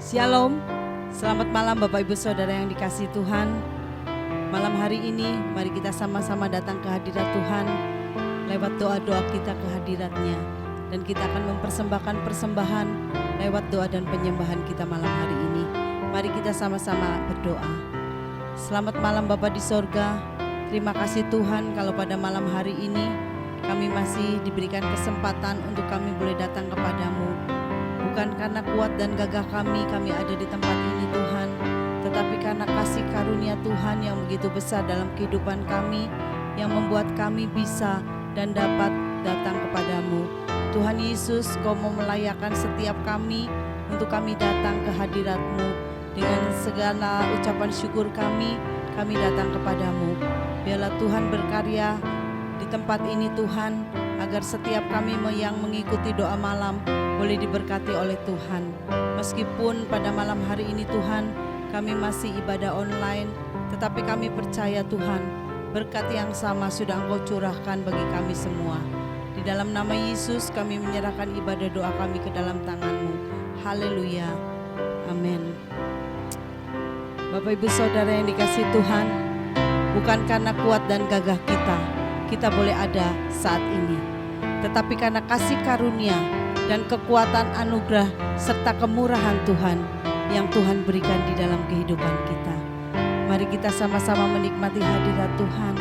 Shalom, selamat malam Bapak Ibu Saudara yang dikasihi Tuhan. Malam hari ini mari kita sama-sama datang ke hadirat Tuhan lewat doa-doa kita ke hadirat-Nya. Dan kita akan mempersembahkan persembahan lewat doa dan penyembahan kita malam hari ini. Mari kita sama-sama berdoa. Selamat malam Bapa di sorga. Terima kasih Tuhan kalau pada malam hari ini kami masih diberikan kesempatan untuk kami boleh datang kepadamu. Bukan karena kuat dan gagah kami ada di tempat ini Tuhan, tetapi karena kasih karunia Tuhan yang begitu besar dalam kehidupan kami, yang membuat kami bisa dan dapat datang kepadamu. Tuhan Yesus, Kau mau melayakkan setiap kami untuk kami datang ke hadirat-Mu. Dengan segala ucapan syukur kami datang kepadamu. Biarlah Tuhan berkarya di tempat ini Tuhan, agar setiap kami yang mengikuti doa malam boleh diberkati oleh Tuhan. Meskipun pada malam hari ini Tuhan kami masih ibadah online, tetapi kami percaya Tuhan berkat yang sama sudah Engkau curahkan bagi kami semua. Di dalam nama Yesus kami menyerahkan ibadah doa kami ke dalam tangan-Mu. Haleluya, amin. Bapak Ibu Saudara yang dikasihi Tuhan, bukan karena kuat dan gagah kita boleh ada saat ini, tetapi karena kasih karunia dan kekuatan anugerah serta kemurahan Tuhan yang Tuhan berikan di dalam kehidupan kita. Mari kita sama-sama menikmati hadirat Tuhan.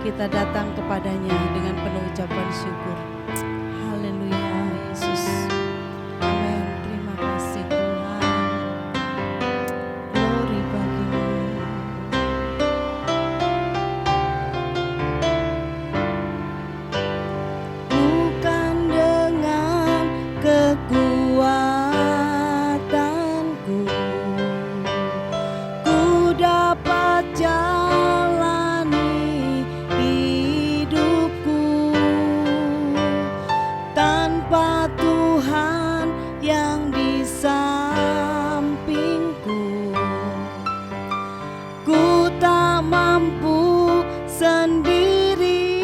Kita datang kepadanya dengan penuh ucapan syukur. Haleluya Yesus. Amin. Terima kasih Tuhan. Glory bagimu. Bukan dengan kekuatanku ku dapat jalani hidupku, tanpa Tuhan yang di sampingku ku tak mampu sendiri.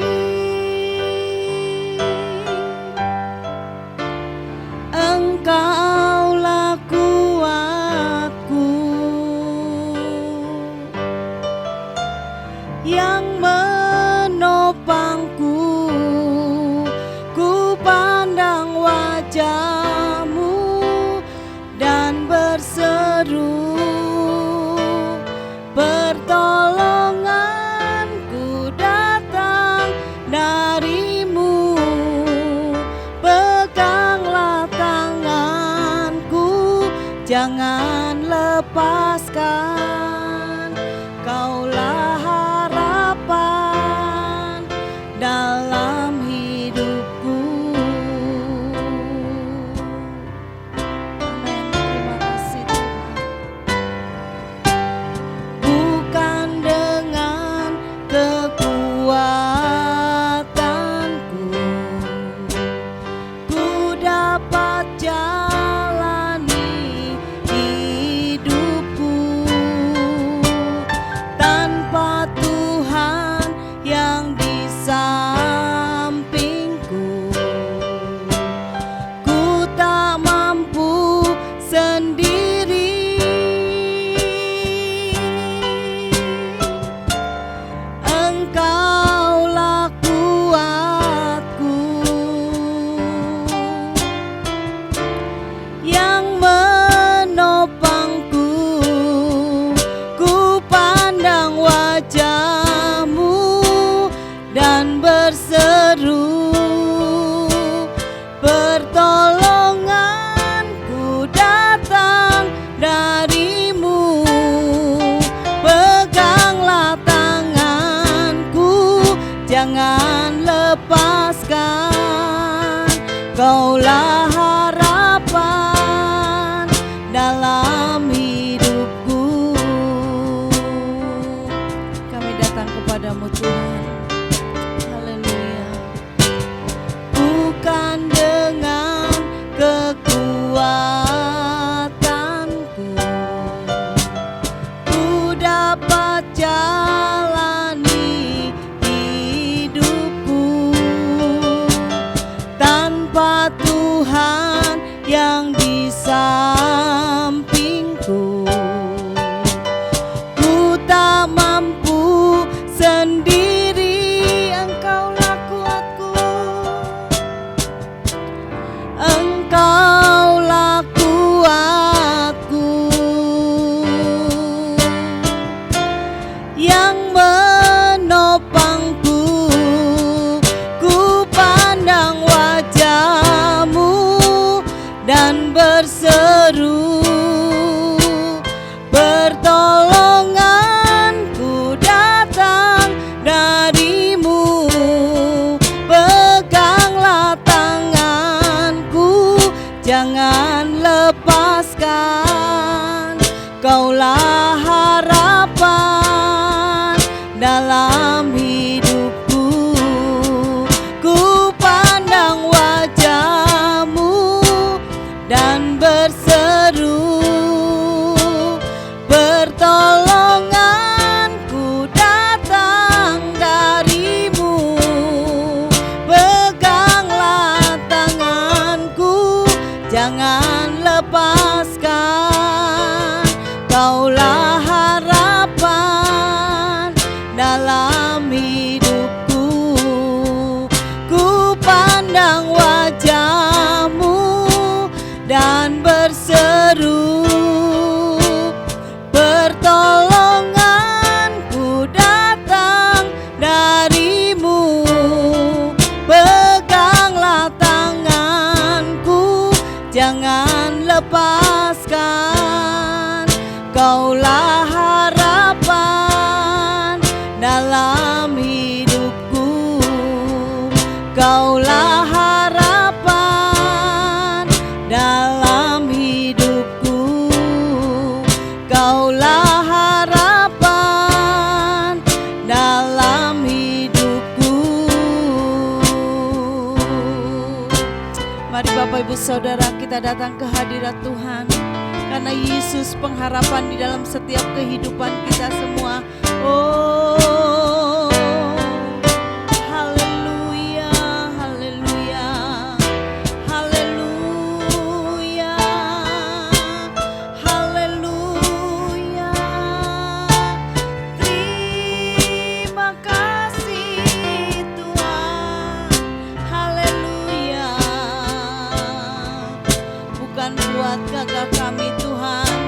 Engkaulah kuatku yang menopangku. Ku pandang wajah-Mu dan berseru, pertolonganku datang dari-Mu. Peganglah tanganku, jangan lepaskan. Kaulah harapan dalam hidupku. Amin. Terima kasih Tuhan. Bukan dengan kekuatanku ku dapat jalani hidupku, tanpa Tuhan yang di sampingku ku tak mampu sendiri. Engkaulah kuatku yang menopangku. Ku pandang wajah-Mu dan berseru, pertolonganku datang dari-Mu. Peganglah tanganku, jangan lepaskan. Kaulah harapan dalam hidupku. Kami datang kepadamu Tuhan. Haleluya. Bukan dengan kekuatanku ku dapat jalani hidupku, tanpa Tuhan berseru, pertolonganku datang darimu. Peganglah tanganku, jangan lepaskan. Kaulah harapan dalam hidupku. Ku pandang wajah-Mu dan berseru, pertolonganku datang darimu. Peganglah tanganku, jangan lepaskan. Kaulah harapan dalam hidupku. Ku pandang wajah-Mu dan berseru, pertolonganku datang darimu. Peganglah tanganku, jangan lepaskan. Kaulah harapan dalam hidupku. Kaulah harapan dalam hidupku. Kaulah harapan dalam hidupku. Mari Bapak Ibu Saudara, kita datang ke hadirat Tuhan, karena Yesus pengharapan di dalam setiap kehidupan kita semua. Oh, haleluya, haleluya, haleluya, haleluya. Terima kasih Tuhan, haleluya. Bukan buat gagah kami Tuhan,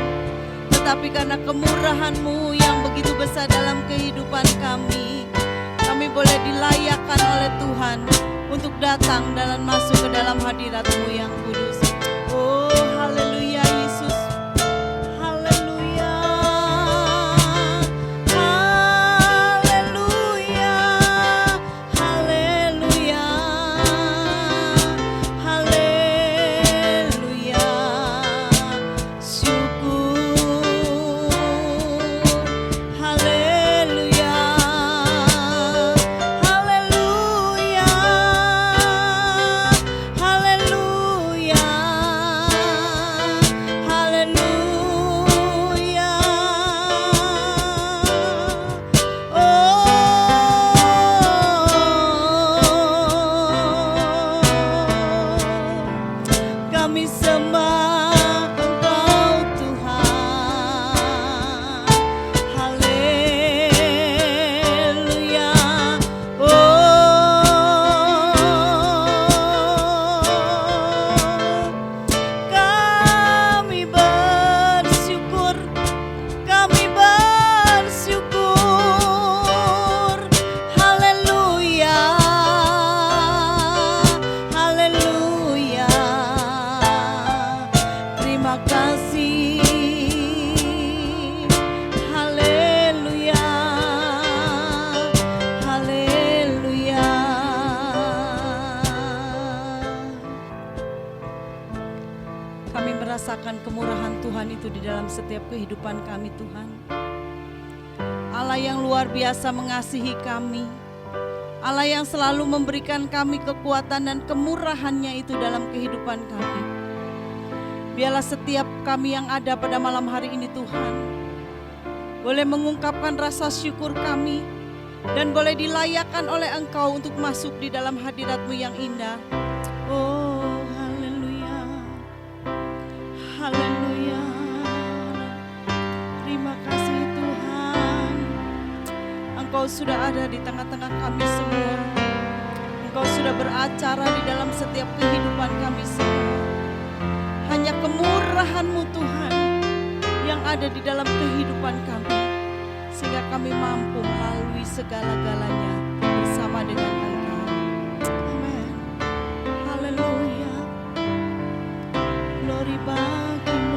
tetapi karena kemurahan-Mu yang begitu besar dalam kehidupan kami, kami boleh dilayakkan oleh Tuhan untuk datang dan masuk ke dalam hadirat-Mu yang kudus. Oh, haleluya Yesus, haleluya, haleluya, haleluya, haleluya. Syukur, haleluya, haleluya, haleluya, haleluya. Kami sembah Engkau Tuhan, haleluya. Kami bersyukur, kami bersyukur, haleluya, haleluya. Terima kasih, haleluya, haleluya. Kami merasakan kemurahan Tuhan itu di dalam setiap kehidupan kami Tuhan. Allah yang luar biasa mengasihi kami, Allah yang selalu memberikan kami kekuatan dan kemurahannya itu dalam kehidupan kami. Biarlah setiap kami yang ada pada malam hari ini Tuhan boleh mengungkapkan rasa syukur kami dan boleh dilayakkan oleh Engkau untuk masuk di dalam hadirat-Mu yang indah. Oh, haleluya, haleluya. Terima kasih Tuhan, Engkau sudah ada di tengah-tengah kami semua. Engkau sudah beracara di dalam setiap kehidupan kami semua. Hanya kemurahan-Mu Tuhan yang ada di dalam kehidupan kami, sehingga kami mampu melalui segala-galanya bersama dengan Engkau. Amin. Haleluya. Glory bagi-Mu.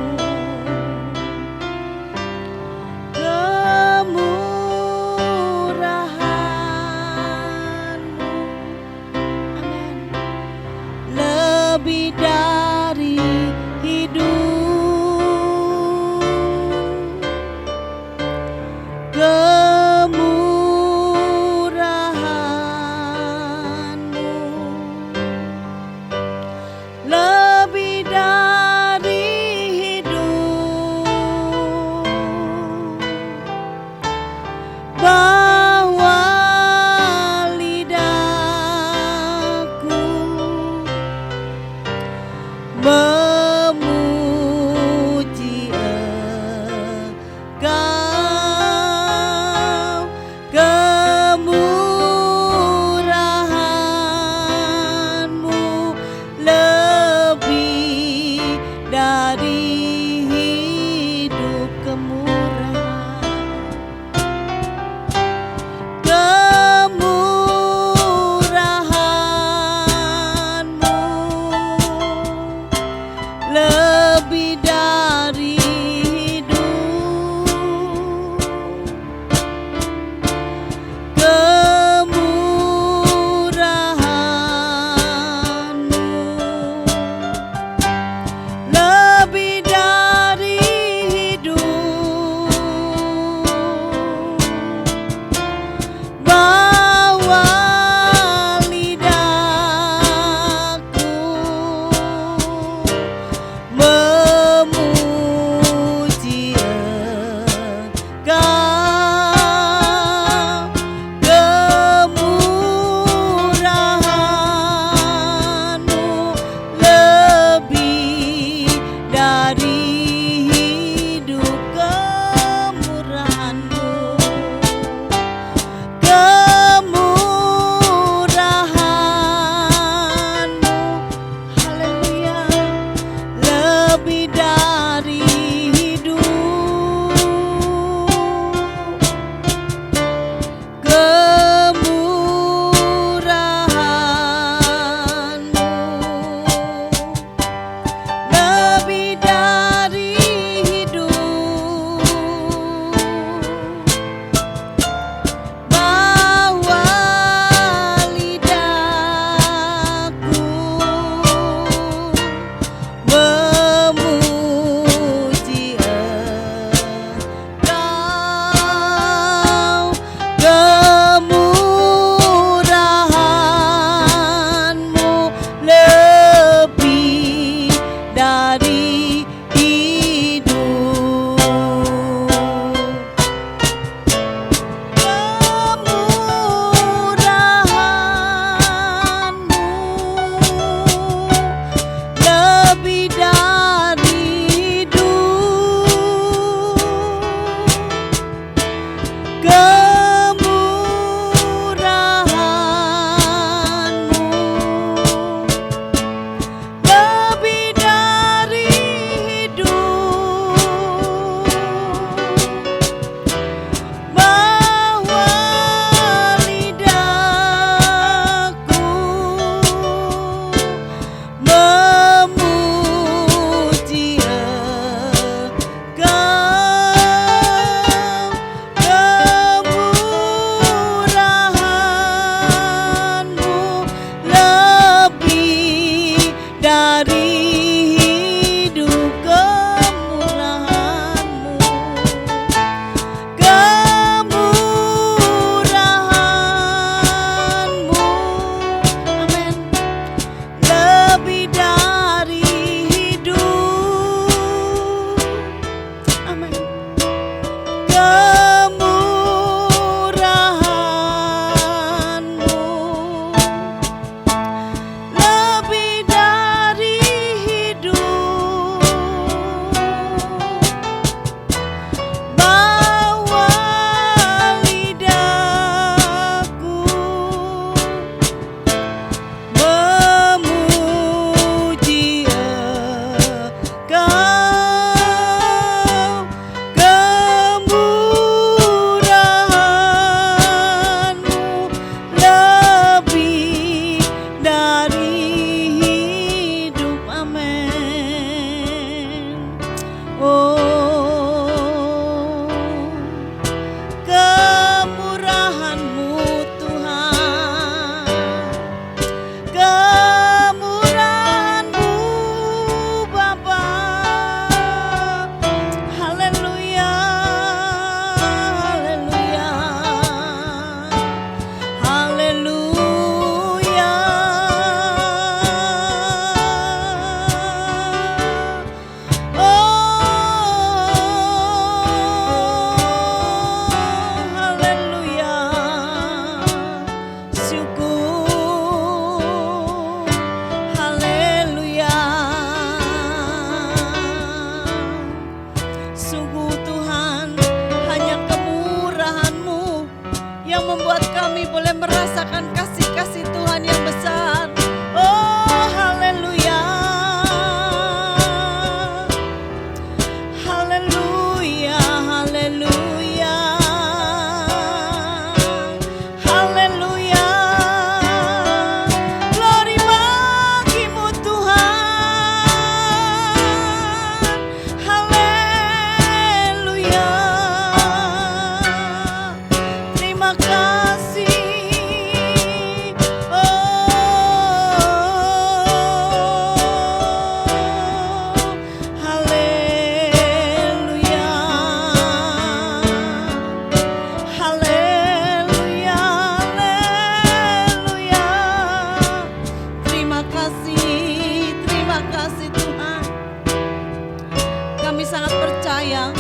kami sangat percaya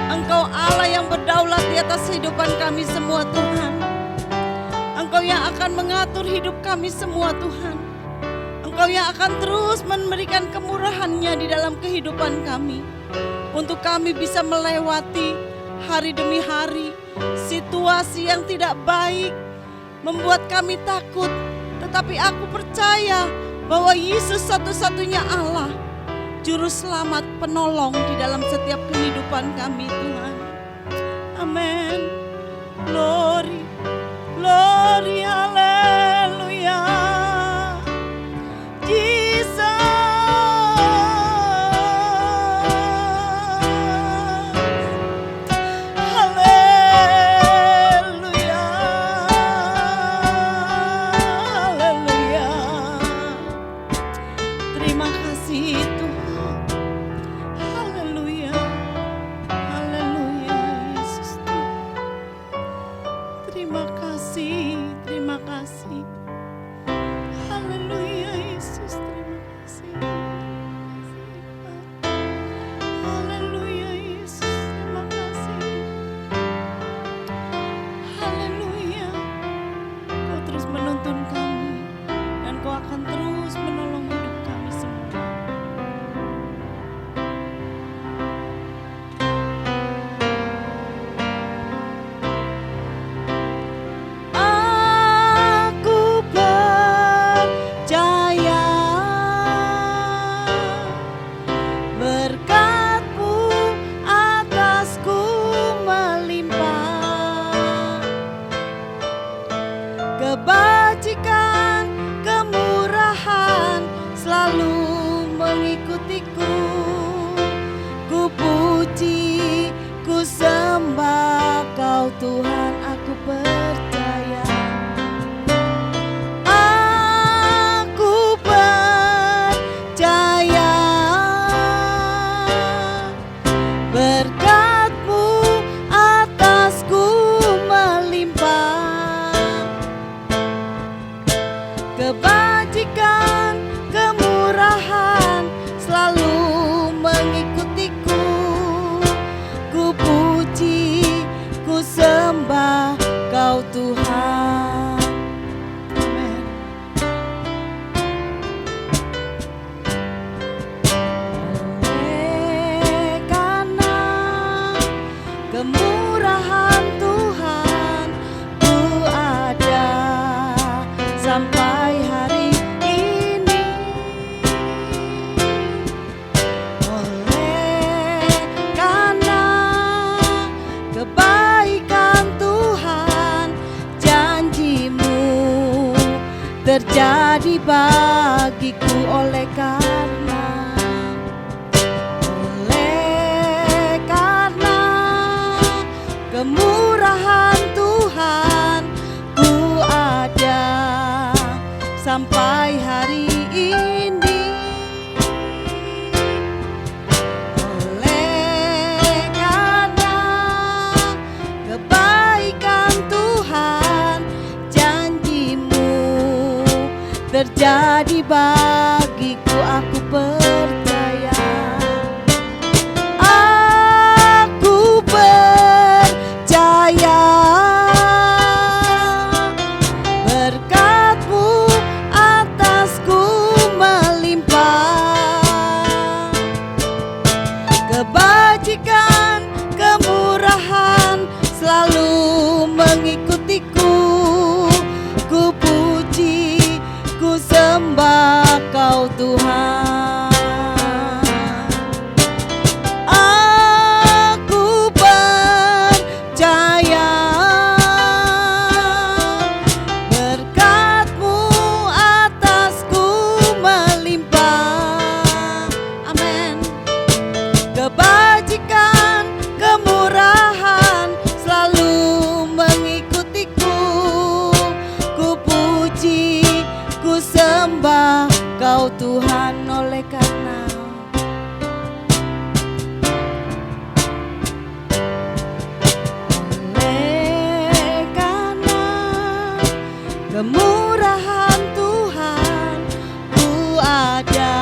Engkau Allah yang berdaulat di atas kehidupan kami semua Tuhan. Engkau yang akan mengatur hidup kami semua Tuhan. Engkau yang akan terus memberikan kemurahan-Nya di dalam kehidupan kami. Untuk kami bisa melewati hari demi hari situasi yang tidak baik, membuat kami takut. Tetapi aku percaya bahwa Yesus satu-satunya Allah, Juru Selamat, penolong di dalam setiap kehidupan kami Tuhan. Amin. Glory, glory, haleluya. Jesus. Haleluya. Haleluya. Terima kasih Tuhan. Haleluya. Haleluya Yesus Tuhan. Terima kasih, terima kasih. Haleluya Yesus, terima kasih. Haleluya Yesus, terima kasih. Haleluya. Kau terus menuntun kami dan Kau akan terus menolong hidup kami semua. Aku percaya berkat-Mu atasku melimpah, kebajikan, kemurahan selalu mengikutiku. Ku puji, ku sembah Kau Tuhan, aku percaya. Aku percaya berkat-Mu atasku melimpah, kebajikan, kemurahan selalu mengikutiku. Ku puji, ku sembah Kau Tuhan. Amin. Oleh karena kemurahan Tuhan, ku ada sampai hari ini. Oleh karena kebaikan Tuhan, janji-Mu terjadi bagiku. Oleh karena kemurahan Tuhan, ku ada sampai hari ini. Oleh karena kebaikan Tuhan, janji-Mu terjadi bagiku. Aku percaya. Aku percaya berkat-Mu atasku melimpah, kebajikan, kemurahan selalu mengikutiku. Ku puji, ku sembah Kau Tuhan. Aku percaya berkat-Mu atasku melimpah. Amin. Kebajikan, kemurahan selalu mengikutiku. Ku puji, ku sembah Kau Tuhan. Oleh karena kemurahan Tuhan, ku ada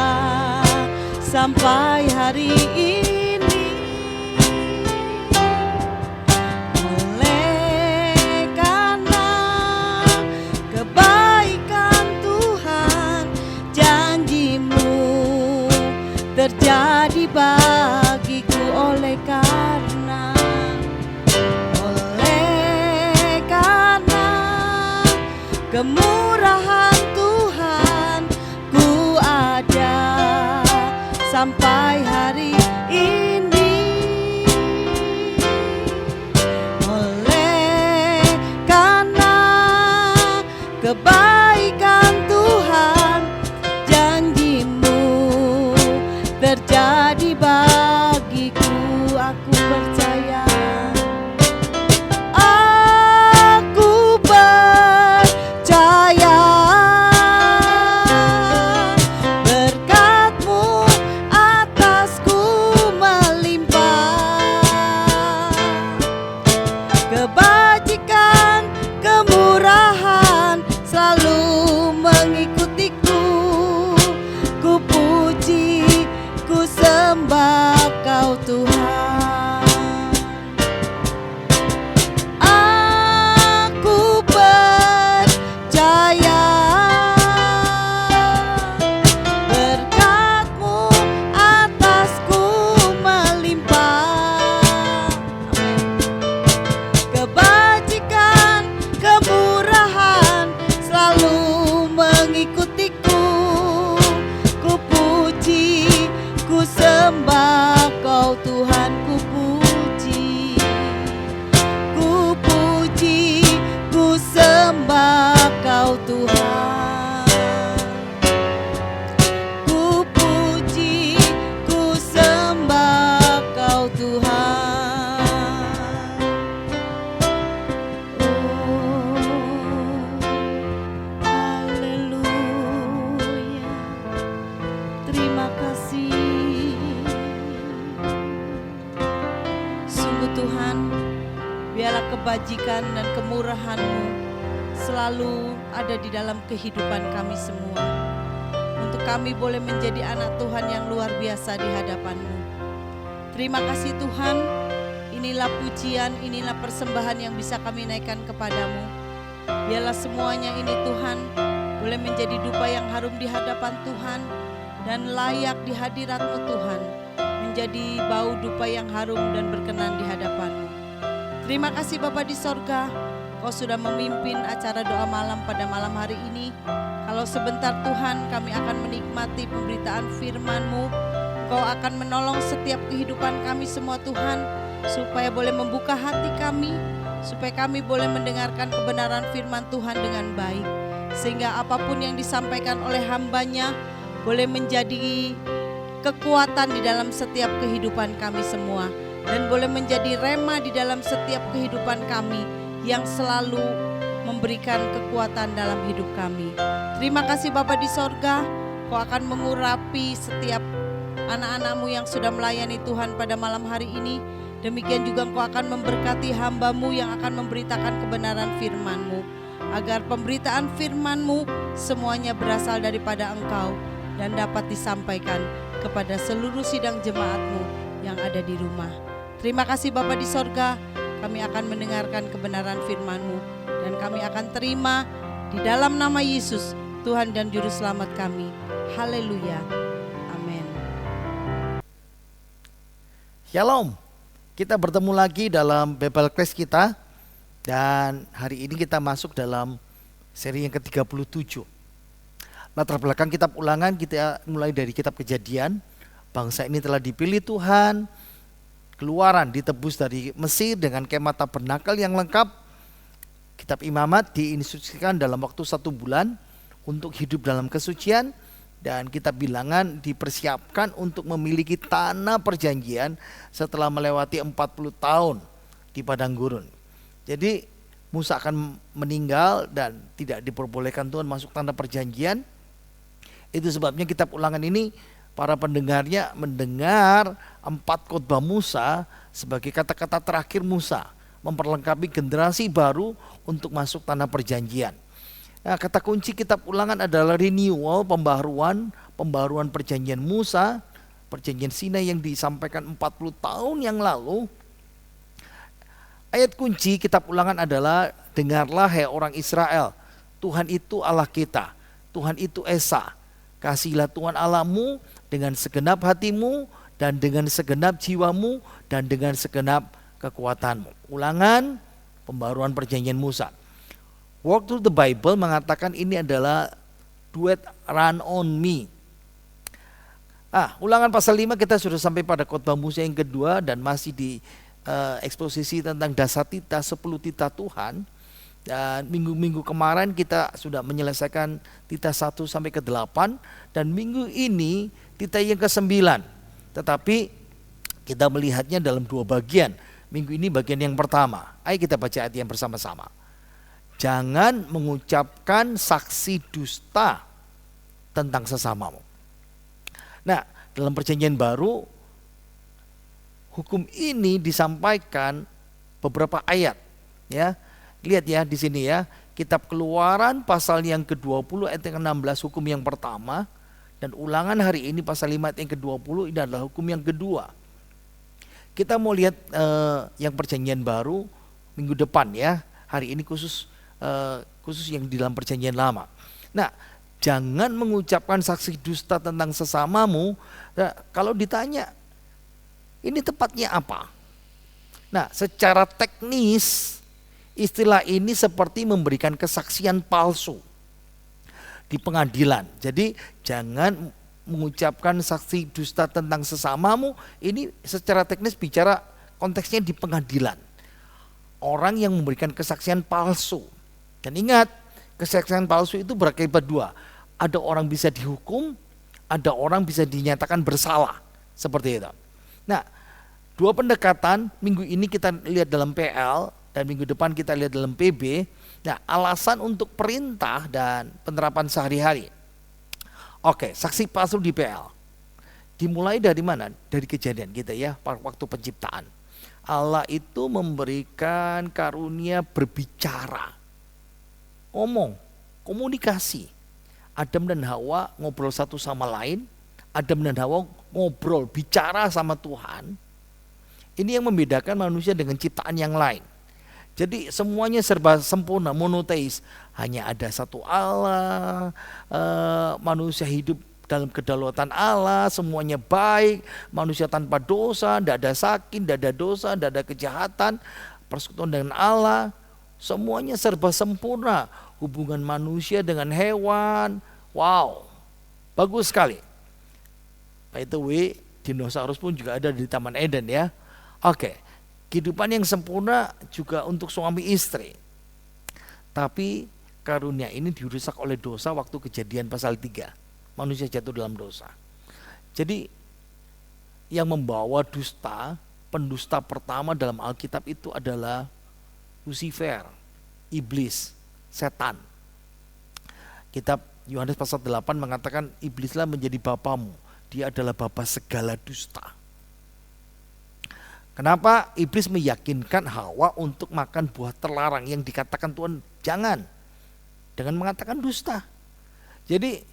sampai hari ini. Tuhan, biarlah kebajikan dan kemurahan-Mu selalu ada di dalam kehidupan kami semua. Untuk kami boleh menjadi anak Tuhan yang luar biasa di hadapan-Mu. Terima kasih Tuhan, inilah pujian, inilah persembahan yang bisa kami naikkan kepadamu. Biarlah semuanya ini Tuhan boleh menjadi dupa yang harum di hadapan Tuhan dan layak di hadirat-Mu Tuhan, menjadi bau dupa yang harum dan berkenan di hadapan-Mu. Terima kasih Bapa di sorga, Kau sudah memimpin acara doa malam pada malam hari ini. Kalau sebentar Tuhan kami akan menikmati pemberitaan firman-Mu, Kau akan menolong setiap kehidupan kami semua Tuhan, supaya boleh membuka hati kami, supaya kami boleh mendengarkan kebenaran firman Tuhan dengan baik. Sehingga apapun yang disampaikan oleh hamba-Nya boleh menjadi kekuatan di dalam setiap kehidupan kami semua, dan boleh menjadi rema di dalam setiap kehidupan kami yang selalu memberikan kekuatan dalam hidup kami. Terima kasih Bapa di sorga, Kau akan mengurapi setiap anak-anak-Mu yang sudah melayani Tuhan pada malam hari ini. Demikian juga Kau akan memberkati hamba-Mu yang akan memberitakan kebenaran firman-Mu, agar pemberitaan firman-Mu semuanya berasal daripada Engkau dan dapat disampaikan kepada seluruh sidang jemaat-Mu yang ada di rumah. Terima kasih Bapa di sorga, kami akan mendengarkan kebenaran firman-Mu dan kami akan terima di dalam nama Yesus, Tuhan dan Juru Selamat kami. Haleluya. Amin. Shalom. Kita bertemu lagi dalam Bible Class kita, dan hari ini kita masuk dalam seri yang ke-37. Latar belakang kitab Ulangan kita mulai dari kitab Kejadian. Bangsa ini telah dipilih Tuhan, Keluaran ditebus dari Mesir dengan kemah tabernakel yang lengkap. Kitab Imamat diinstruksikan dalam waktu 1 bulan untuk hidup dalam kesucian, dan kitab Bilangan dipersiapkan untuk memiliki tanah perjanjian setelah melewati 40 tahun di padang gurun. Jadi Musa akan meninggal dan tidak diperbolehkan Tuhan masuk tanah perjanjian. Itu sebabnya kitab Ulangan ini para pendengarnya mendengar 4 khotbah Musa sebagai kata-kata terakhir Musa, memperlengkapi generasi baru untuk masuk tanah perjanjian. Nah, kata kunci kitab Ulangan adalah renewal, pembaharuan perjanjian Musa, perjanjian Sinai yang disampaikan 40 tahun yang lalu. Ayat kunci kitab Ulangan adalah, dengarlah hai orang Israel, Tuhan itu Allah kita, Tuhan itu Esa. Kasihilah Tuhan Allahmu dengan segenap hatimu dan dengan segenap jiwamu dan dengan segenap kekuatanmu. Ulangan, pembaharuan perjanjian Musa. Walk Through the Bible mengatakan ini adalah duet Run on Me. Ulangan pasal 5 kita sudah sampai pada khotbah Musa yang kedua, dan masih di eksposisi tentang dasar titah, 10 titah Tuhan. Dan minggu-minggu kemarin kita sudah menyelesaikan titah 1 sampai ke 8, dan minggu ini titah yang ke-9. Tetapi kita melihatnya dalam 2 bagian. Minggu ini bagian yang pertama. Ayo kita baca ayat yang bersama-sama. Jangan mengucapkan saksi dusta tentang sesamamu. Nah, dalam perjanjian baru hukum ini disampaikan beberapa ayat, ya. Lihat ya di sini ya, kitab Keluaran pasal yang ke-20 ayat yang ke-16 hukum yang pertama, dan Ulangan hari ini pasal 5 ayat yang ke-20 ini adalah hukum yang kedua. Kita mau lihat yang perjanjian baru minggu depan ya. Hari ini khusus yang di dalam perjanjian lama. Nah, jangan mengucapkan saksi dusta tentang sesamamu. Nah, kalau ditanya ini tepatnya apa? Nah, secara teknis istilah ini seperti memberikan kesaksian palsu di pengadilan. Jadi jangan mengucapkan saksi dusta tentang sesamamu. Ini secara teknis bicara konteksnya di pengadilan. Orang yang memberikan kesaksian palsu. Dan ingat, kesaksian palsu itu berakibat 2. Ada orang bisa dihukum, ada orang bisa dinyatakan bersalah. Seperti itu. Nah, 2 pendekatan minggu ini kita lihat dalam PL, dan minggu depan kita lihat dalam PB. Nah, alasan untuk perintah dan penerapan sehari-hari. Oke, saksi palsu di PL. Dimulai dari mana? Dari kejadian kita ya, waktu penciptaan. Allah itu memberikan karunia berbicara, ngomong, komunikasi. Adam dan Hawa ngobrol satu sama lain, Adam dan Hawa ngobrol, bicara sama Tuhan. Ini yang membedakan manusia dengan ciptaan yang lain. Jadi semuanya serba sempurna, monoteis. Hanya ada satu Allah, manusia hidup dalam kedaulatan Allah, semuanya baik, manusia tanpa dosa, tidak ada sakit, tidak ada dosa, tidak ada kejahatan, persekutuan dengan Allah, semuanya serba sempurna. Hubungan manusia dengan hewan, wow, bagus sekali. By the way, dinosaurus pun juga ada di Taman Eden ya. Oke, kehidupan yang sempurna juga untuk suami istri. Tapi karunia ini dirusak oleh dosa waktu Kejadian pasal 3. Manusia jatuh dalam dosa. Jadi yang membawa dusta, pendusta pertama dalam Alkitab itu adalah Lucifer, iblis, setan. Kitab Yohanes pasal 8 mengatakan iblislah menjadi bapamu. Dia adalah bapa segala dusta. Kenapa iblis meyakinkan Hawa untuk makan buah terlarang yang dikatakan Tuhan jangan, dengan mengatakan dusta. Jadi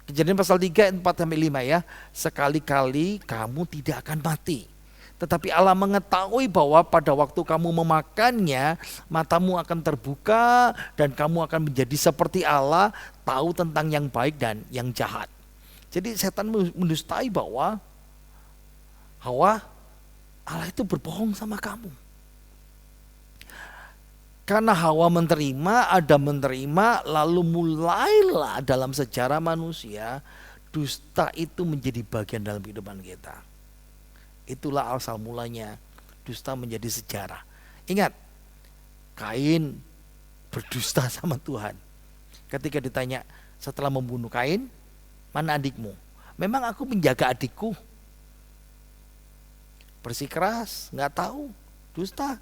Kejadian pasal 3 4 sampai 5 ya. Sekali-kali kamu tidak akan mati. Tetapi Allah mengetahui bahwa pada waktu kamu memakannya, matamu akan terbuka dan kamu akan menjadi seperti Allah, tahu tentang yang baik dan yang jahat. Jadi setan mendustai bahwa Hawa, Allah itu berbohong sama kamu. Karena Hawa menerima, Adam menerima, lalu mulailah dalam sejarah manusia dusta itu menjadi bagian dalam kehidupan kita. Itulah asal mulanya dusta menjadi sejarah. Ingat, Kain berdusta sama Tuhan. Ketika ditanya setelah membunuh Kain, mana adikmu? Memang aku menjaga adikku. Bersikeras, nggak tahu, dusta.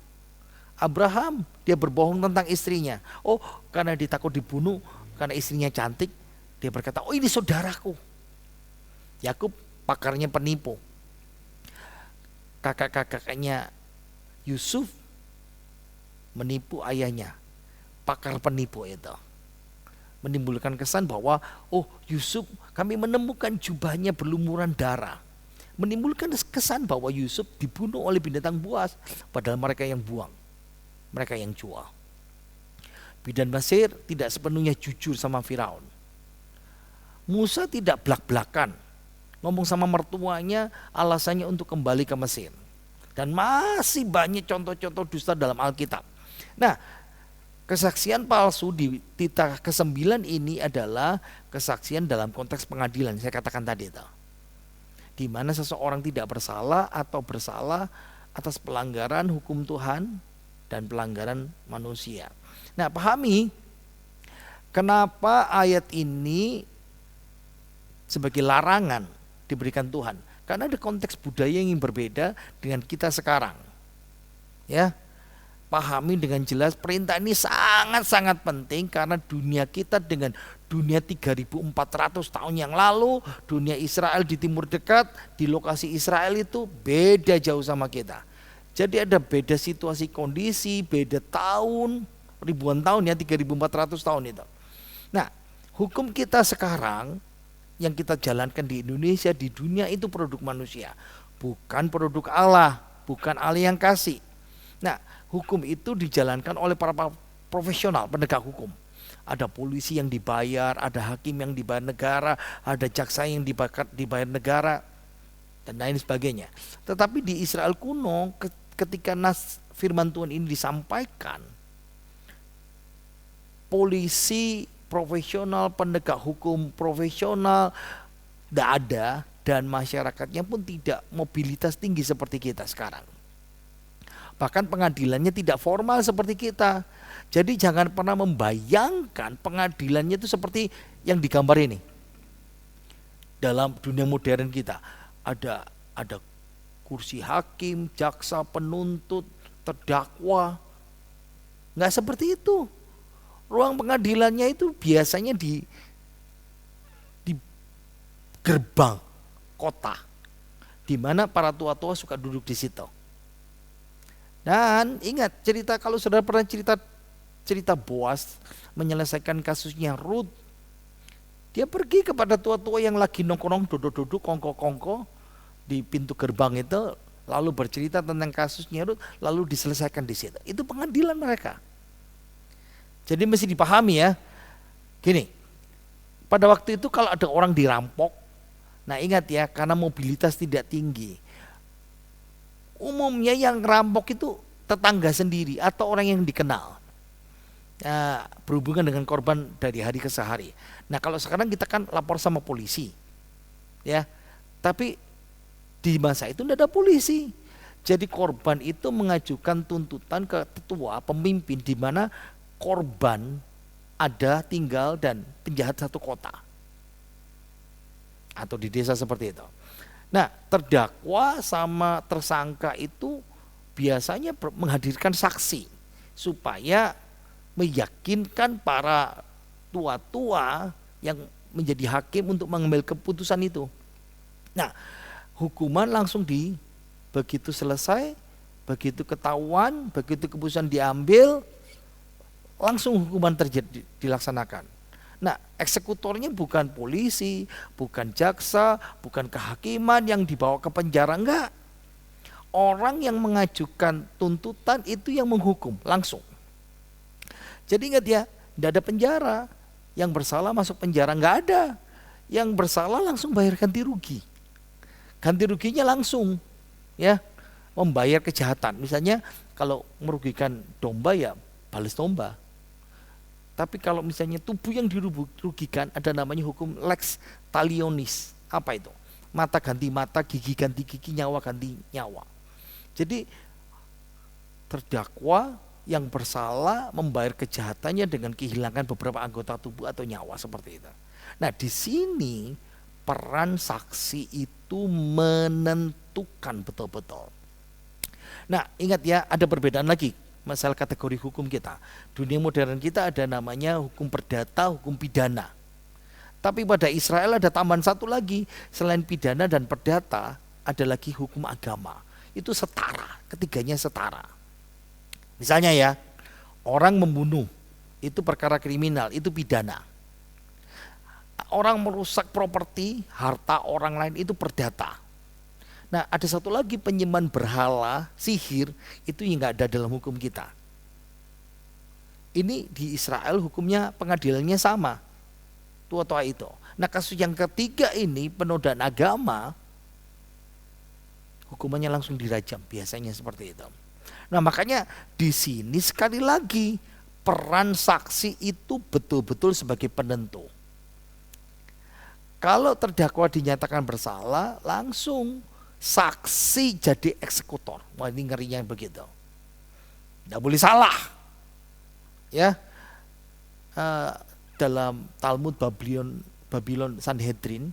Abraham, dia berbohong tentang istrinya. Oh, karena ditakut dibunuh, karena istrinya cantik, dia berkata, oh ini saudaraku. Yakub pakarnya penipu. Kakak-kakaknya Yusuf menipu ayahnya, pakar penipu itu. Menimbulkan kesan bahwa, oh Yusuf, kami menemukan jubahnya berlumuran darah. Menimbulkan kesan bahwa Yusuf dibunuh oleh binatang buas, padahal mereka yang buang, mereka yang jual. Bidan Mesir tidak sepenuhnya jujur sama Firaun. Musa tidak blak-blakan, ngomong sama mertuanya alasannya untuk kembali ke Mesir. Dan masih banyak contoh-contoh dusta dalam Alkitab. Nah, kesaksian palsu di titah ke-9 ini adalah kesaksian dalam konteks pengadilan. Saya katakan tadi itu, di mana seseorang tidak bersalah atau bersalah atas pelanggaran hukum Tuhan dan pelanggaran manusia. Nah, pahami kenapa ayat ini sebagai larangan diberikan Tuhan. Karena ada konteks budaya yang berbeda dengan kita sekarang. Ya, pahami dengan jelas perintah ini sangat-sangat penting karena dunia kita dengan dunia 3.400 tahun yang lalu, dunia Israel di timur dekat, di lokasi Israel itu beda jauh sama kita. Jadi ada beda situasi kondisi, beda tahun, ribuan tahun ya, 3.400 tahun itu. Nah, hukum kita sekarang yang kita jalankan di Indonesia, di dunia itu produk manusia, bukan produk Allah, bukan Allah yang kasih. Nah, hukum itu dijalankan oleh para profesional penegak hukum. Ada polisi yang dibayar, ada hakim yang dibayar negara, ada jaksa yang dibayar negara, dan lain sebagainya. Tetapi di Israel kuno, ketika firman Tuhan ini disampaikan, polisi profesional, penegak hukum profesional tidak ada, dan masyarakatnya pun tidak mobilitas tinggi seperti kita sekarang. Bahkan pengadilannya tidak formal seperti kita. Jadi jangan pernah membayangkan pengadilannya itu seperti yang digambar ini. Dalam dunia modern kita ada kursi hakim, jaksa, penuntut, terdakwa. Nggak seperti itu. Ruang pengadilannya itu biasanya di gerbang kota, di mana para tua-tua suka duduk di situ. Dan ingat cerita, kalau saudara pernah cerita Boas menyelesaikan kasusnya Ruth, dia pergi kepada tua-tua yang lagi nongkrong duduk-duduk kongko-kongko di pintu gerbang itu, lalu bercerita tentang kasusnya Ruth, lalu diselesaikan di situ. Itu pengadilan mereka. Jadi mesti dipahami ya. Gini, pada waktu itu kalau ada orang dirampok, nah ingat ya, karena mobilitas tidak tinggi, umumnya yang rampok itu tetangga sendiri atau orang yang dikenal, berhubungan dengan korban dari hari ke hari. Nah kalau sekarang kita kan lapor sama polisi, ya. Tapi di masa itu tidak ada polisi. Jadi korban itu mengajukan tuntutan ke tetua pemimpin di mana korban ada tinggal dan penjahat satu kota atau di desa seperti itu. Nah, terdakwa sama tersangka itu biasanya menghadirkan saksi supaya meyakinkan para tua-tua yang menjadi hakim untuk mengambil keputusan itu. Nah, hukuman langsung begitu selesai, begitu ketahuan, begitu keputusan diambil, langsung hukuman terjadi dilaksanakan. Nah, eksekutornya bukan polisi, bukan jaksa, bukan kehakiman yang dibawa ke penjara, enggak. Orang yang mengajukan tuntutan itu yang menghukum langsung. Jadi ingat ya, enggak ada penjara. Yang bersalah masuk penjara, enggak ada. Yang bersalah langsung bayar ganti rugi. Ganti ruginya langsung, ya, membayar kejahatan. Misalnya kalau merugikan domba ya balas domba. Tapi kalau misalnya tubuh yang dirugikan, ada namanya hukum lex talionis. Apa itu? Mata ganti mata, gigi ganti gigi, nyawa ganti nyawa. Jadi terdakwa yang bersalah membayar kejahatannya dengan kehilangan beberapa anggota tubuh atau nyawa seperti itu. Nah, di sini peran saksi itu menentukan betul-betul. Nah, ingat ya, ada perbedaan lagi masalah kategori hukum kita. Dunia modern kita ada namanya hukum perdata, hukum pidana. Tapi pada Israel ada tambahan satu lagi, selain pidana dan perdata, ada lagi hukum agama. Itu setara, ketiganya setara. Misalnya ya, orang membunuh, itu perkara kriminal, itu pidana. Orang merusak properti, harta orang lain, itu perdata. Nah, ada satu lagi, penyembahan berhala, sihir, itu yang nggak ada dalam hukum kita. Ini di Israel hukumnya pengadilannya sama, tua-tua itu. Nah, kasus yang ketiga ini penodaan agama, hukumannya langsung dirajam, biasanya seperti itu. Nah, makanya di sini sekali lagi peran saksi itu betul-betul sebagai penentu. Kalau terdakwa dinyatakan bersalah, langsung saksi jadi eksekutor. Wah, ini ngerinya begitu. Tidak boleh salah. Ya, dalam Talmud Babylon Sanhedrin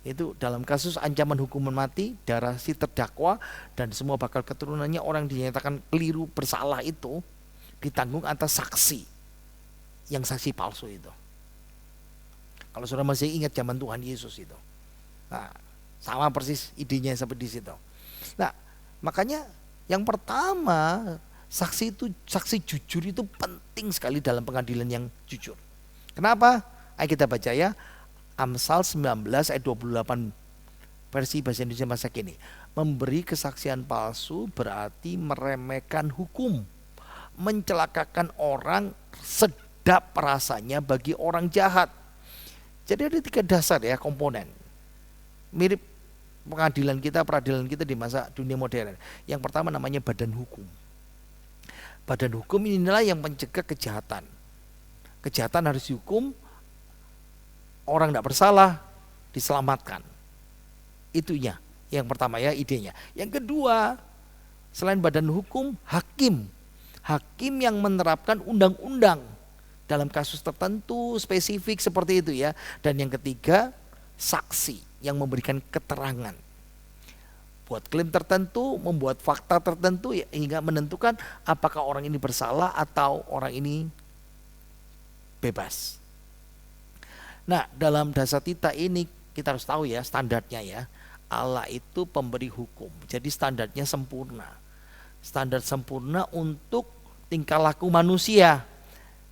itu dalam kasus ancaman hukuman mati, darah si terdakwa dan semua bakal keturunannya orang dinyatakan keliru bersalah itu ditanggung atas saksi, yang saksi palsu itu. Kalau saudara masih ingat zaman Tuhan Yesus itu. Nah, sama persis idenya sampai di situ. Nah, makanya yang pertama, saksi jujur itu penting sekali dalam pengadilan yang jujur. Kenapa? Ayo kita baca ya. Amsal 19 ayat 28 versi bahasa Indonesia masa kini. Memberi kesaksian palsu berarti meremehkan hukum, mencelakakan orang, sedap rasanya bagi orang jahat. Jadi ada 3 dasar ya komponen. Mirip peradilan kita di masa dunia modern. Yang pertama namanya badan hukum. Badan hukum inilah yang mencegah kejahatan. Kejahatan harus dihukum, orang tidak bersalah diselamatkan. Itunya yang pertama ya, idenya. Yang kedua, selain badan hukum, hakim. Hakim yang menerapkan undang-undang dalam kasus tertentu spesifik seperti itu ya. Dan yang ketiga, saksi yang memberikan keterangan. Buat klaim tertentu, membuat fakta tertentu ya, hingga menentukan apakah orang ini bersalah atau orang ini bebas. Nah, dalam Dasatita ini kita harus tahu ya standarnya ya. Allah itu pemberi hukum. Jadi standarnya sempurna. standar sempurna untuk tingkah laku manusia.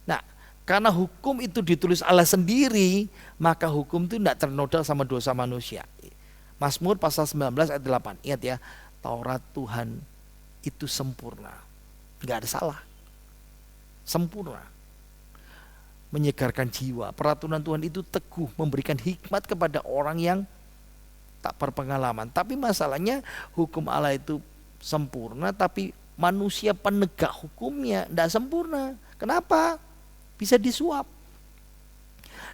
Nah, karena hukum itu ditulis Allah sendiri, maka hukum itu tidak ternodal sama dosa manusia. Mazmur pasal 19 ayat 8. Ingat ya, Taurat Tuhan itu sempurna, nggak ada salah, sempurna, menyegarkan jiwa. Peraturan Tuhan itu teguh, memberikan hikmat kepada orang yang tak berpengalaman. Tapi masalahnya hukum Allah itu sempurna, tapi manusia penegak hukumnya tidak sempurna. Kenapa? Bisa disuap.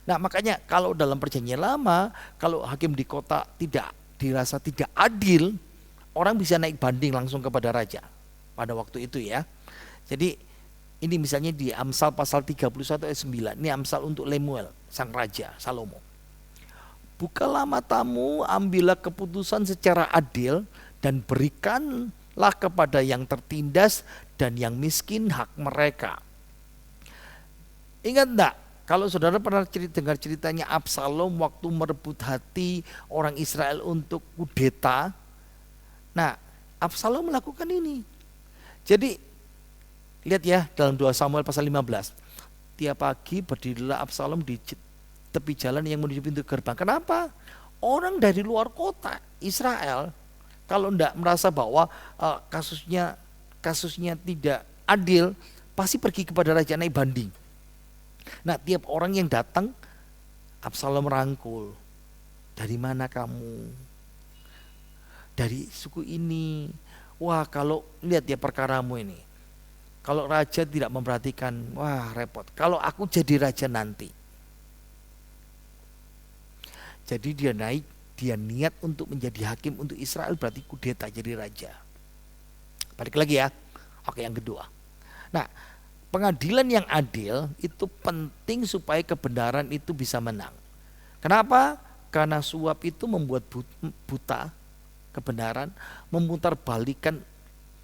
Nah, makanya kalau dalam perjanjian lama, kalau hakim di kota tidak dirasa tidak adil, orang bisa naik banding langsung kepada raja pada waktu itu ya. Jadi ini misalnya di Amsal pasal 31 ayat 9. Ini Amsal untuk Lemuel, sang raja Salomo. Bukalah matamu, ambillah keputusan secara adil, dan berikanlah kepada yang tertindas dan yang miskin hak mereka. Ingat enggak, kalau saudara pernah dengar ceritanya Absalom waktu merebut hati orang Israel untuk kudeta. Nah, Absalom melakukan ini. Jadi lihat ya dalam 2 Samuel pasal 15. Tiap pagi berdirilah Absalom di tepi jalan yang menuju pintu gerbang. Kenapa? Orang dari luar kota Israel kalau enggak merasa bahwa kasusnya tidak adil, pasti pergi kepada raja naik banding. Nah, tiap orang yang datang Absalom rangkul. Dari mana kamu? Dari suku ini. Wah, kalau lihat ya perkaramu ini. Kalau raja tidak memperhatikan, wah repot. Kalau aku jadi raja nanti. Jadi dia niat untuk menjadi hakim untuk Israel, berarti kudeta jadi raja. Balik lagi ya. Oke, yang kedua. Nah, pengadilan yang adil itu penting supaya kebenaran itu bisa menang. Kenapa? Karena suap itu membuat buta kebenaran, memutarbalikkan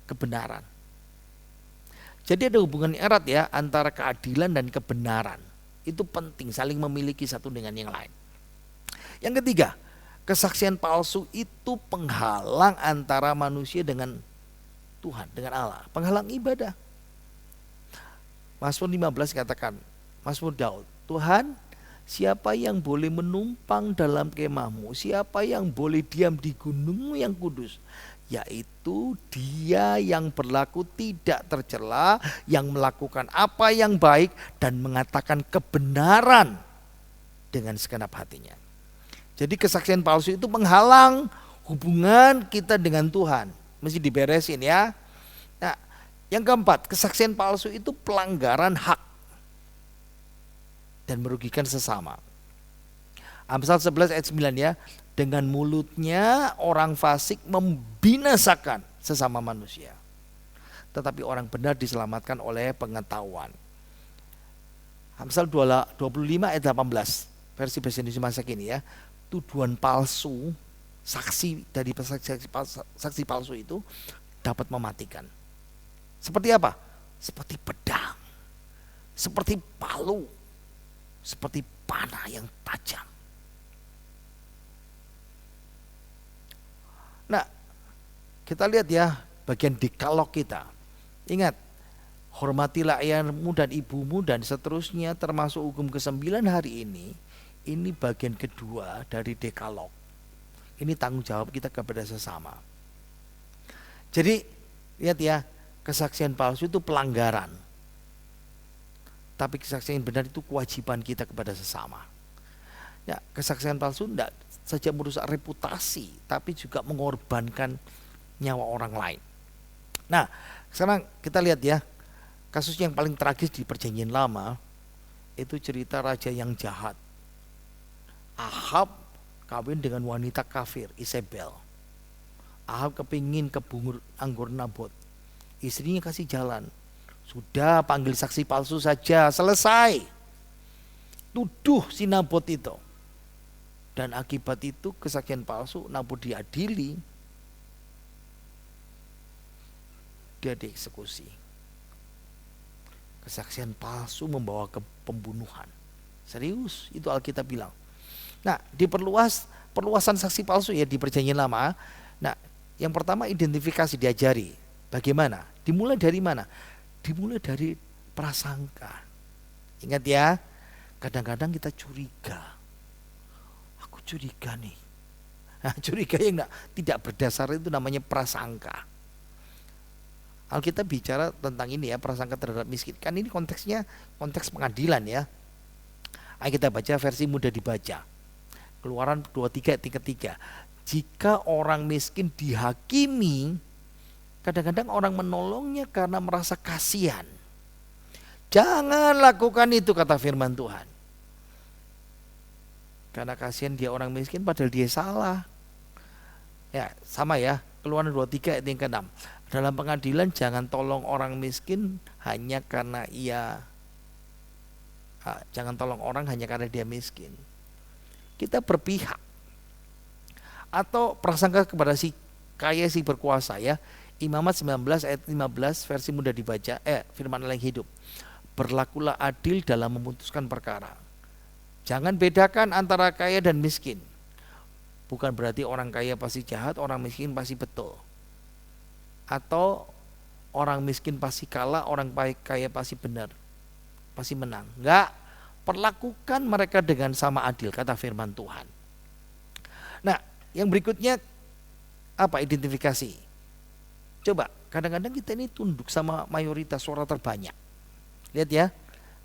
kebenaran. Jadi ada hubungan erat ya antara keadilan dan kebenaran. Itu penting, saling memiliki satu dengan yang lain. Yang ketiga, kesaksian palsu itu penghalang antara manusia dengan Tuhan, dengan Allah, penghalang ibadah. Mazmur 15 katakan, Mazmur Daud, Tuhan, siapa yang boleh menumpang dalam kemahmu, siapa yang boleh diam di gunungmu yang kudus, yaitu dia yang berlaku tidak tercela, yang melakukan apa yang baik dan mengatakan kebenaran dengan segenap hatinya. Jadi kesaksian palsu itu menghalang hubungan kita dengan Tuhan, mesti diberesin ya. Nah, yang keempat, kesaksian palsu itu pelanggaran hak dan merugikan sesama. Amsal 11 ayat 9 ya, dengan mulutnya orang fasik membinasakan sesama manusia, tetapi orang benar diselamatkan oleh pengetahuan. Amsal 25 ayat 18 versi bahasa Indonesia masa kini ya, tuduhan palsu, saksi dari saksi palsu itu dapat mematikan. Seperti apa? Seperti pedang, seperti palu, seperti panah yang tajam. Nah, kita lihat ya bagian dekalog kita. Ingat, hormatilah ayahmu dan ibumu dan seterusnya, termasuk hukum ke-9 hari ini. Ini bagian kedua dari dekalog. Ini tanggung jawab kita kepada sesama. Jadi lihat ya, kesaksian palsu itu pelanggaran. Tapi kesaksian benar itu kewajiban kita kepada sesama. Ya, kesaksian palsu tidak saja merusak reputasi, tapi juga mengorbankan nyawa orang lain. Nah, sekarang kita lihat ya, kasus yang paling tragis di Perjanjian Lama itu cerita raja yang jahat. Ahab kawin dengan wanita kafir, Isabel. Ahab kepingin kebungur anggur Nabot. Istrinya kasih jalan. Sudah panggil saksi palsu saja, selesai. Tuduh si Nabot itu. Dan akibat itu kesaksian palsu, Nabot diadili. Dia dieksekusi. Kesaksian palsu membawa ke pembunuhan. Serius, itu Alkitab bilang. Nah, perluasan saksi palsu ya di Perjanjian Lama. Nah, yang pertama identifikasi diajari. Bagaimana? Dimulai dari mana? Dimulai dari prasangka. Ingat ya, kadang-kadang kita curiga. Aku curiga nih. Nah, curiga yang tidak berdasar itu namanya prasangka. Alkitab bicara tentang ini ya, prasangka terhadap miskin. Kan ini konteksnya konteks pengadilan ya. Ayo kita baca versi mudah dibaca. Keluaran 23 ayat 3. Jika orang miskin dihakimi, kadang-kadang orang menolongnya karena merasa kasihan. Jangan lakukan itu, kata firman Tuhan. Karena kasihan dia orang miskin padahal dia salah. Ya, sama ya. Keluaran 23 ayat yang ke-6. Dalam pengadilan jangan tolong orang miskin hanya karena jangan tolong orang hanya karena dia miskin. Kita berpihak. Atau prasangka kepada si kaya, si berkuasa ya. Imamat 19 ayat 15 versi mudah dibaca. Firman Allah yang hidup. Berlakulah adil dalam memutuskan perkara. Jangan bedakan antara kaya dan miskin. Bukan berarti orang kaya pasti jahat, orang miskin pasti betul. Atau orang miskin pasti kalah, orang kaya pasti benar, pasti menang. Enggak, perlakukan mereka dengan sama adil, kata firman Tuhan. Nah, yang berikutnya apa? Identifikasi. Coba, kadang-kadang kita ini tunduk sama mayoritas suara terbanyak. Lihat ya,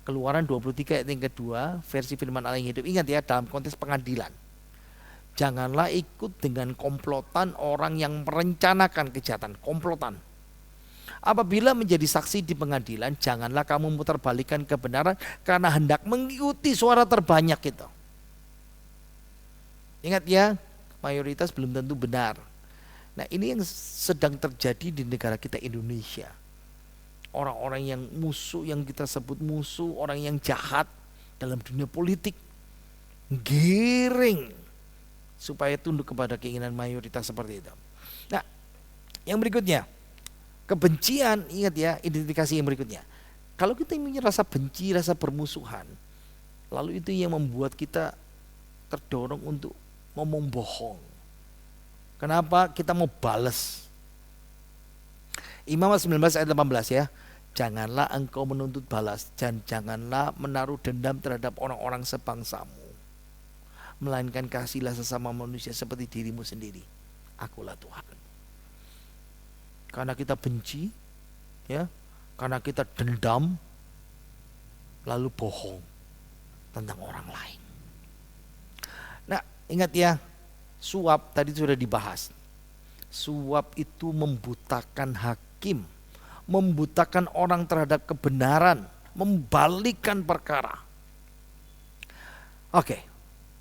Keluaran 23 ayat yang kedua versi firman Allah yang hidup. Ingat ya, dalam konteks pengadilan, janganlah ikut dengan komplotan orang yang merencanakan kejahatan. Komplotan. Apabila menjadi saksi di pengadilan, janganlah kamu memutarbalikkan kebenaran karena hendak mengikuti suara terbanyak itu. Ingat ya, mayoritas belum tentu benar. Nah, ini yang sedang terjadi di negara kita Indonesia. Orang-orang yang musuh, yang kita sebut musuh, orang yang jahat dalam dunia politik, giring supaya tunduk kepada keinginan mayoritas seperti itu. Nah, yang berikutnya, kebencian. Ingat ya, identifikasi yang berikutnya. Kalau kita punya rasa benci, rasa bermusuhan, lalu itu yang membuat kita terdorong untuk ngomong bohong. Kenapa? Kita mau balas. Imamat 19 ayat 18 ya. Janganlah engkau menuntut balas dan janganlah menaruh dendam terhadap orang-orang sebangsamu, melainkan kasihlah sesama manusia seperti dirimu sendiri. Akulah Tuhan. Karena kita benci ya, karena kita dendam, lalu bohong tentang orang lain. Nah, ingat ya, suap tadi sudah dibahas. Suap itu membutakan hakim, membutakan orang terhadap kebenaran, membalikkan perkara. Oke,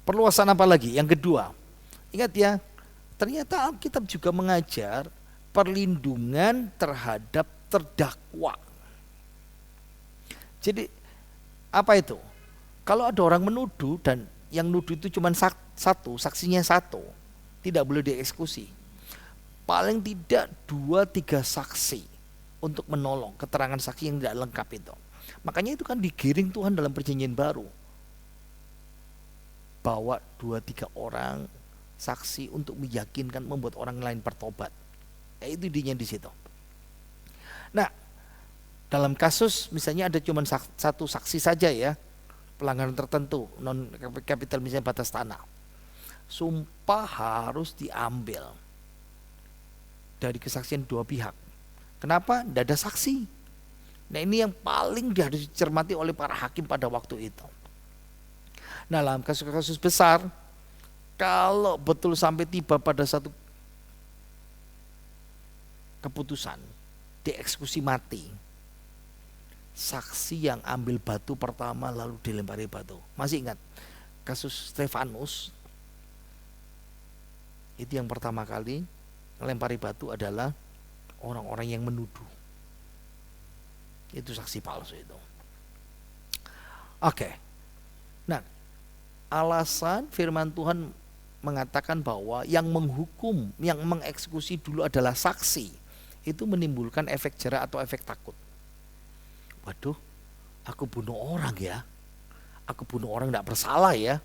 perluasan apa lagi? Yang kedua, ingat ya, ternyata Alkitab juga mengajar perlindungan terhadap terdakwa. Jadi apa itu? Kalau ada orang menuduh dan yang nuduh itu cuma satu, saksinya satu, tidak boleh dieksekusi. Paling tidak 2-3 saksi untuk menolong keterangan saksi yang tidak lengkap itu. Makanya itu kan digiring Tuhan dalam perjanjian baru. Bawa 2-3 orang saksi untuk meyakinkan, membuat orang lain bertobat. Itu idenya di situ. Nah, dalam kasus misalnya ada cuma satu saksi saja ya, pelanggaran tertentu, non kapital misalnya batas tanah. Sumpah harus diambil dari kesaksian dua pihak. Kenapa? Tidak ada saksi. Nah, ini yang paling harus dicermati oleh para hakim pada waktu itu. Nah, dalam kasus-kasus besar, kalau betul sampai tiba pada satu keputusan dieksekusi mati, saksi yang ambil batu pertama lalu dilempari batu. Masih ingat kasus Stefanus? Itu yang pertama kali melempari batu adalah orang-orang yang menuduh. Itu saksi palsu itu. Oke. Nah, alasan firman Tuhan mengatakan bahwa yang menghukum, yang mengeksekusi dulu adalah saksi, itu menimbulkan efek jera atau efek takut. Waduh, aku bunuh orang ya, aku bunuh orang tidak bersalah ya.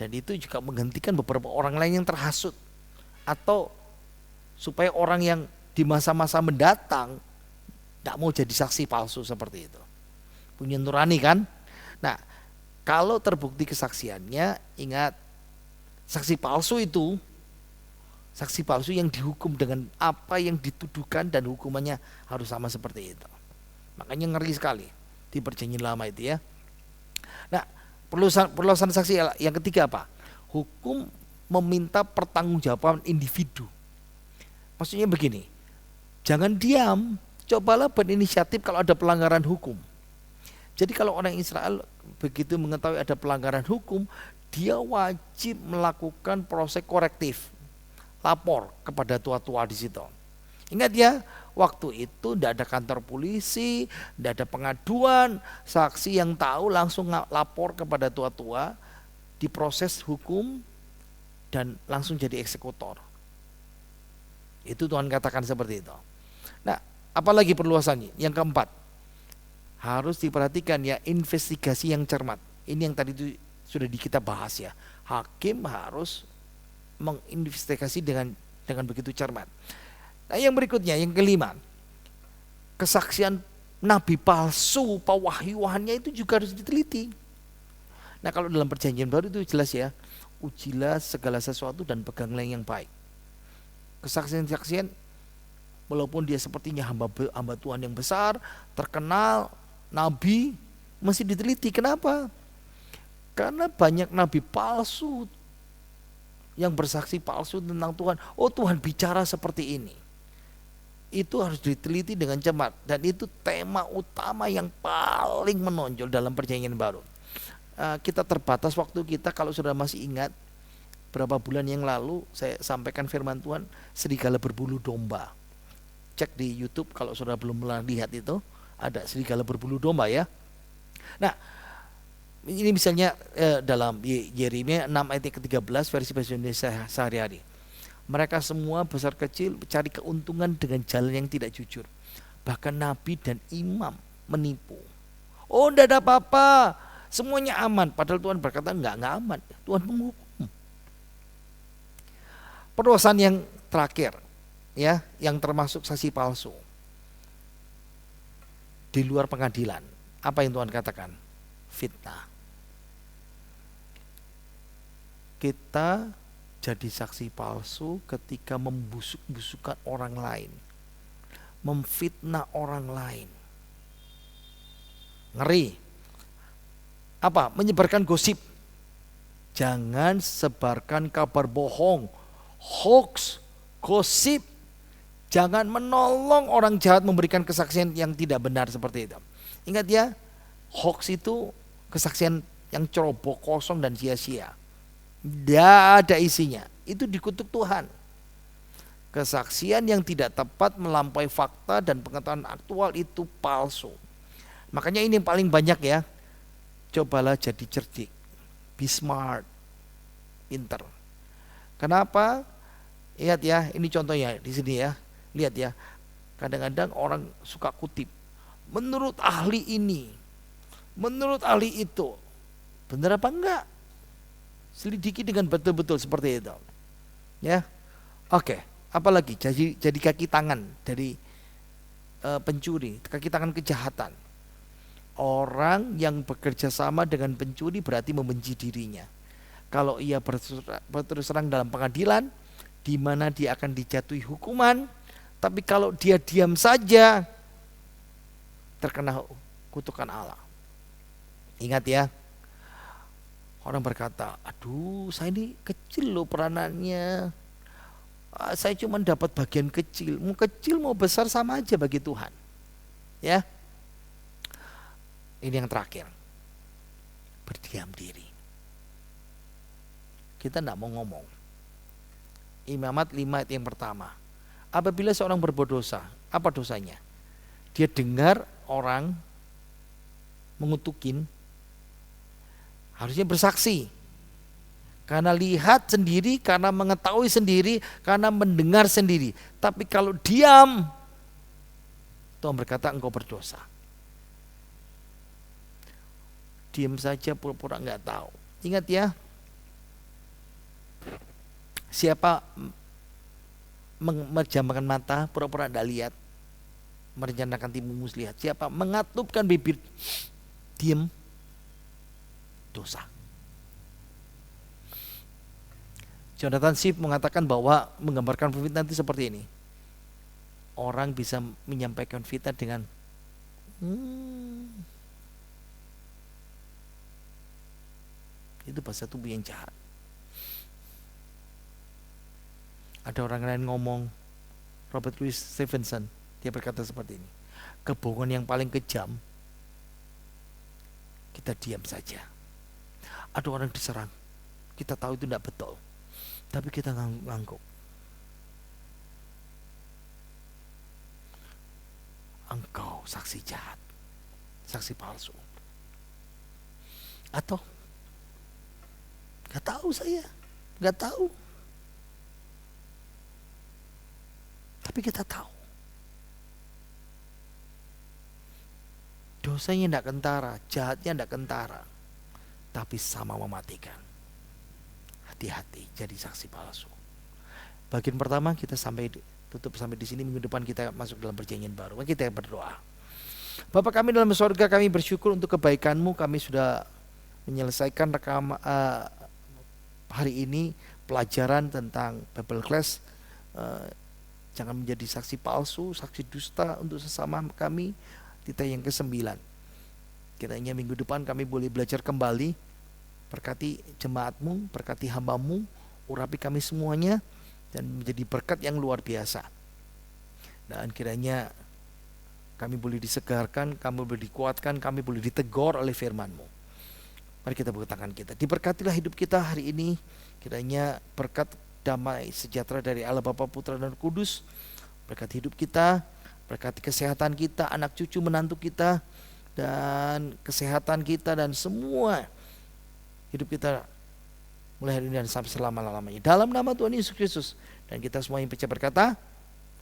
Dan itu juga menghentikan beberapa orang lain yang terhasut, atau supaya orang yang di masa-masa mendatang tidak mau jadi saksi palsu seperti itu. Punya nurani kan? Nah, kalau terbukti kesaksiannya, ingat saksi palsu yang dihukum dengan apa yang dituduhkan dan hukumannya harus sama seperti itu. Makanya ngeri sekali di perjanjian lama itu ya. Nah, perluasan saksi yang ketiga apa? Hukum meminta pertanggungjawaban individu. Maksudnya begini, jangan diam, cobalah berinisiatif kalau ada pelanggaran hukum. Jadi kalau orang Israel begitu mengetahui ada pelanggaran hukum, dia wajib melakukan proses korektif, lapor kepada tua-tua di situ. Ingat ya, waktu itu tidak ada kantor polisi, tidak ada pengaduan, saksi yang tahu langsung lapor kepada tua-tua, diproses hukum dan langsung jadi eksekutor. Itu Tuhan katakan seperti itu. Nah, apalagi perluasannya? Yang keempat, harus diperhatikan ya, investigasi yang cermat. Ini yang tadi itu sudah kita bahas ya. Hakim harus menginvestigasi dengan begitu cermat. Nah, yang berikutnya, yang kelima, kesaksian nabi palsu, pewahyuannya itu juga harus diteliti. Nah, kalau dalam perjanjian baru itu jelas ya, ujilah segala sesuatu dan peganglah yang baik. Kesaksian-kesaksian walaupun dia sepertinya hamba Tuhan yang besar, terkenal, nabi, mesti diteliti. Kenapa? Karena banyak nabi palsu yang bersaksi palsu tentang Tuhan. Oh, Tuhan bicara seperti ini. Itu harus diteliti dengan cermat, dan itu tema utama yang paling menonjol dalam perjanjian baru. Kita terbatas waktu kita. Kalau sudah masih ingat, berapa bulan yang lalu saya sampaikan firman Tuhan, serigala berbulu domba. Cek di YouTube kalau sudah belum lihat itu, ada serigala berbulu domba ya. Nah, ini misalnya dalam Yeremia 6 ayat 13 versi bahasa Indonesia sehari-hari. Mereka semua besar kecil cari keuntungan dengan jalan yang tidak jujur. Bahkan nabi dan imam menipu. Oh, tidak ada apa-apa, semuanya aman. Padahal Tuhan berkata enggak aman. Tuhan menghukum. Perluasan yang terakhir ya, yang termasuk saksi palsu di luar pengadilan. Apa yang Tuhan katakan? Fitnah. Kita jadi saksi palsu ketika membusuk-busukkan orang lain, memfitnah orang lain. Ngeri. Apa? Menyebarkan gosip. Jangan sebarkan kabar bohong, hoax, gosip. Jangan menolong orang jahat memberikan kesaksian yang tidak benar seperti itu. Ingat ya, hoax itu kesaksian yang ceroboh, kosong dan sia-sia. Tidak ada isinya. Itu dikutuk Tuhan. Kesaksian yang tidak tepat melampaui fakta dan pengetahuan aktual itu palsu. Makanya ini yang paling banyak ya. Cobalah jadi cerdik, be smart, pinter. Kenapa? Lihat ya, ini contohnya di sini ya. Lihat ya. Kadang-kadang orang suka kutip. Menurut ahli ini, menurut ahli itu. Benar apa enggak? Selidiki dengan betul-betul seperti itu. Ya. Oke, apalagi jadi kaki tangan dari pencuri, kaki tangan kejahatan. Orang yang bekerja sama dengan pencuri berarti membenci dirinya. Kalau ia berterus terang dalam pengadilan, di mana dia akan dijatuhi hukuman, tapi kalau dia diam saja, terkena kutukan Allah. Ingat ya. Orang berkata, aduh saya ini kecil loh peranannya, saya cuma dapat bagian kecil. Mau kecil mau besar sama aja bagi Tuhan. Ya. Ini yang terakhir, berdiam diri. Kita tidak mau ngomong. Imamat 5 ayat yang pertama. Apabila seorang berbuat dosa, apa dosanya? Dia dengar orang mengutukin, harusnya bersaksi. Karena lihat sendiri, karena mengetahui sendiri, karena mendengar sendiri. Tapi kalau diam, Tuhan berkata engkau berdosa. Diam saja pura-pura enggak tahu. Ingat ya, siapa memejamkan mata, pura-pura tidak lihat, merencanakan timumu lihat. Siapa mengatupkan bibir, diam, dosa. Jonathan Swift mengatakan bahwa menggambarkan fitnah itu seperti ini. Orang bisa menyampaikan fitnah dengan itu bahasa tubuh yang jahat. Ada orang lain ngomong, Robert Louis Stevenson, dia berkata seperti ini. Kebohongan yang paling kejam, kita diam saja. Ada orang diserang, kita tahu itu tidak betul, tapi kita ngangguk. Engkau saksi jahat, saksi palsu. Atau gak tahu saya, gak tahu, tapi kita tahu. Dosanya tidak kentara, jahatnya tidak kentara, tapi sama mematikan. Hati-hati jadi saksi palsu. Bagian pertama kita tutup sampai di sini. Minggu depan kita masuk dalam perjanjian baru. Mari kita berdoa. Bapa kami dalam surga, kami bersyukur untuk kebaikan-Mu. Kami sudah menyelesaikan hari ini pelajaran tentang Bible Class. Jangan menjadi saksi palsu, saksi dusta untuk sesama kami. Titik yang ke-9. Kiranya minggu depan kami boleh belajar kembali. Berkati jemaat-Mu, berkati hamba-Mu, urapi kami semuanya, dan menjadi berkat yang luar biasa. Dan kiranya kami boleh disegarkan, kami boleh dikuatkan, kami boleh ditegur oleh firman-Mu. Mari kita buka tangan kita. Diberkatilah hidup kita hari ini. Kiranya berkat damai sejahtera dari Allah Bapa, Putra dan Roh Kudus berkati hidup kita, berkati kesehatan kita, anak cucu menantu kita, dan kesehatan kita, dan semua hidup kita mulai hari ini dan sampai selama-lamanya. Dalam nama Tuhan Yesus Kristus. Dan kita semua yang percaya berkata,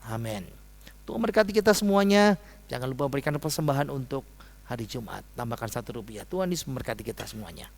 amin. Tuhan berkati kita semuanya. Jangan lupa berikan persembahan untuk hari Jumat. Tambahkan 1 rupiah. Tuhan Yesus memberkati kita semuanya.